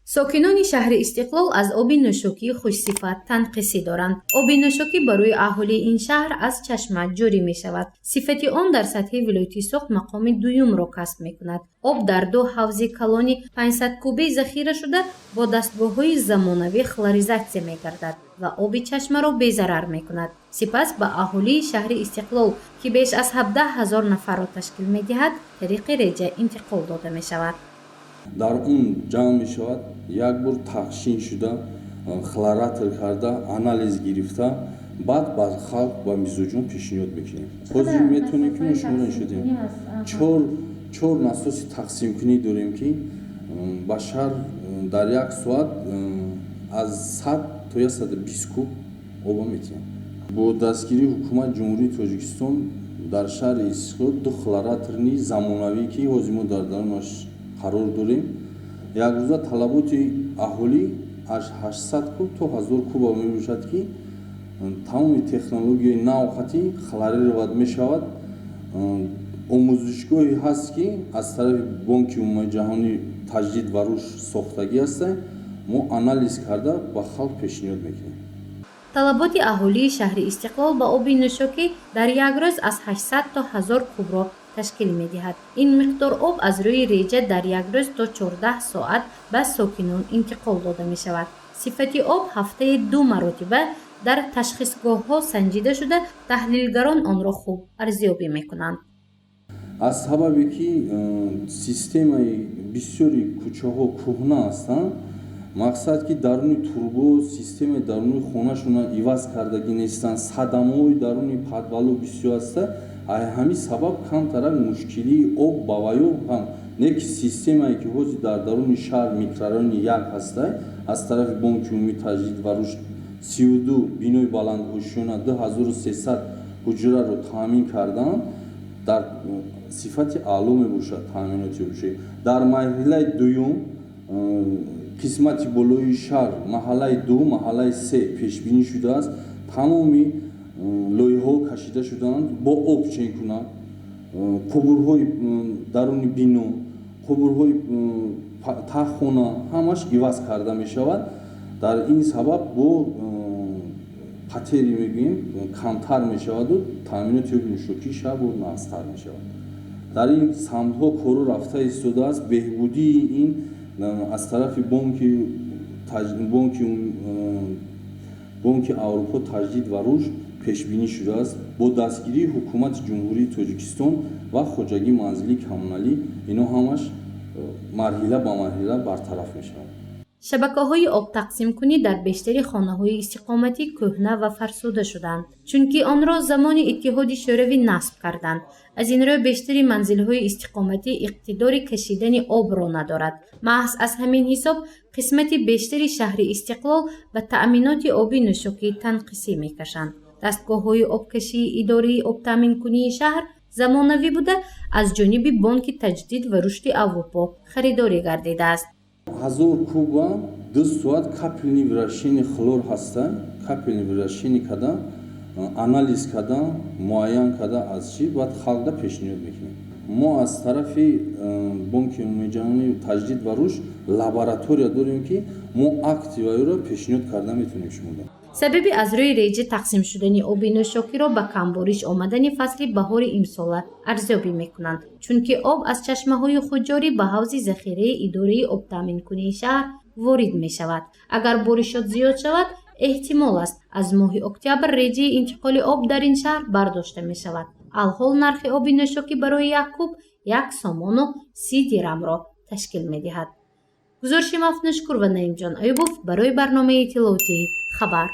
ساکنان شهر استقلال از آب نوشاکی خوش‌صفت تنقصی دارند. آب نوشاکی برای اهالی این شهر از چشمه جاری می شود. صفت آن در سطح ولایت سوخت مقام دوم را کسب می کند. آب در دو حوض کلانی 500 کوبه ذخیره شده با دستگاه‌های زمانوی خلوریزاسیون می گردد و آب چشمه را بی‌ضرر می کند. سپس به اهالی شهر استقلال که بیش از 17,000 نفر را تشکیل می دهد طریق ریجه انتقال داده می شود. در اون جمع می شود، یک بار تقسیم شده، خلاراتر کرده، آنالیز گرفته، بعد با خلق و میزوجون پیشنهاد میکنیم. حاضر میتونیم که شما شدیم. چهار ناسوس تقسیم کنی داریم که بشر در یک ساعت از 100 تا 120 کوب آب میتونیم. با دستگیری حکومت جمهوری تاجیکستان در شهر استقلال دو خلاراترنی زمانوی که حاضر در درونش قرار داریم. یک روزه طلبات اهالی از 800 کوب تا 1000 کوب می باشد که تمام تکنولوژی نوخطی خلاری رواد می شود. آموزشگاهی هست که از طرف بانک عمومی جهانی تجدید و رشد ساختگی است. ما آنالیز کرده با خلق پیشنهاد میکنیم. طلبات اهالی شهر استقلال با آب نوشاکی در یک روز از 800 تا 1000 کوب را تشکیل می دهد. این مقدار آب از روی ریجه در یک روز تا 14 ساعت به ساکنان انتقال داده می شود. صفت آب هفته 2 مرتبه در تشخیصگاه ها سنجیده شده، تحلیلگران آن را خوب ارزیابی می کنند. از سببی که سیستم بسیاری کوچه ها کهنه هستند، مقصد که درونی توربو سیستم درونی خونه شون ایواز کردگی نیستند، صدمه درونی پدوالو بسیار است. همین سبب کمتر مشکلی آب باویو هم نیک سیستمی که حوزی در درون شهر میکراران یک هسته از طرف بانک عمومی تجدید و رشد 32 بینوی بلند هوشیانه 2300 حجره رو تامین کردن در صفت عالم باشد تامیناتی بشه. در مرحله دوم قسمت بالای شهر محله 2 محله 3 پیش بینی شده است. تمامی لایه‌ها کشیده شدند با آب چین کنند. قبورهای درون بینو، قبورهای تخونه همش ایواز کرده می شود. در این سبب با پتری میگیم کمتر می شود و تامینات نوشاکی شب و نقص‌تر می شود. در این سمت‌ها کارو رفته ایستاده است. بهبودی این از طرف بانک اروپا تجدید و رشد پیش بینی شده است. با دستگیری حکومت جمهوری تاجیکستان و خواجگی منزلی کمونالی اینا همش مرحله با مرحله برطرف می شود. شبکه‌های آب تقسیم کنی در بیشتر خانه‌های استقامتی کهنه و فرسوده شدند، چونکه آن را زمان اتحاد شوروی نصب کردند. از این رو بیشتر منزل‌های استقامتی اقتدار کشیدن آب را ندارد. محض از همین حساب قسمت بیشتر شهر استقلال و تأمینات آبی نوشاکی تنقیصی می‌کشند. دستگاه‌های آبکشی اداره آب تامین کنی شهر زمانوی بوده از جانب بانک تجدید و رشد اروپا خریداری گردیده است. 1000 کوب 2 ساعت капельный вращение хлор هستند. капельный вращение کده آنالیز کده معاین کده از چی بعد خلق پیشنهاد میکنیم. ما از طرف بانک عمومی جهانی تجدید و رشد لابراتوری داریم که ما اکتیوی رو پیشنهاد کرده میتونیم شما. سببی از روی ریجه تقسیم شدن آب نوشاکی را به کمبارش آمدن فصل بهار امسال ارزیابی میکنند، چونکه آب از چشمه های خودجاری به حوض ذخیره اداره آب تامین کنی شهر وارد می شود. اگر بارشات زیاد شود احتمال است از ماه اکتبر ریجه انتقال آب در این شهر برداشته می شود. الحال نرخ آب نوشاکی برای یک کوب 1 سوم و 30 درم را تشکیل می دهد. گزارش مفنشکور و نعیم جان ایوبوف برای برنامه اطلاعاتی خبر.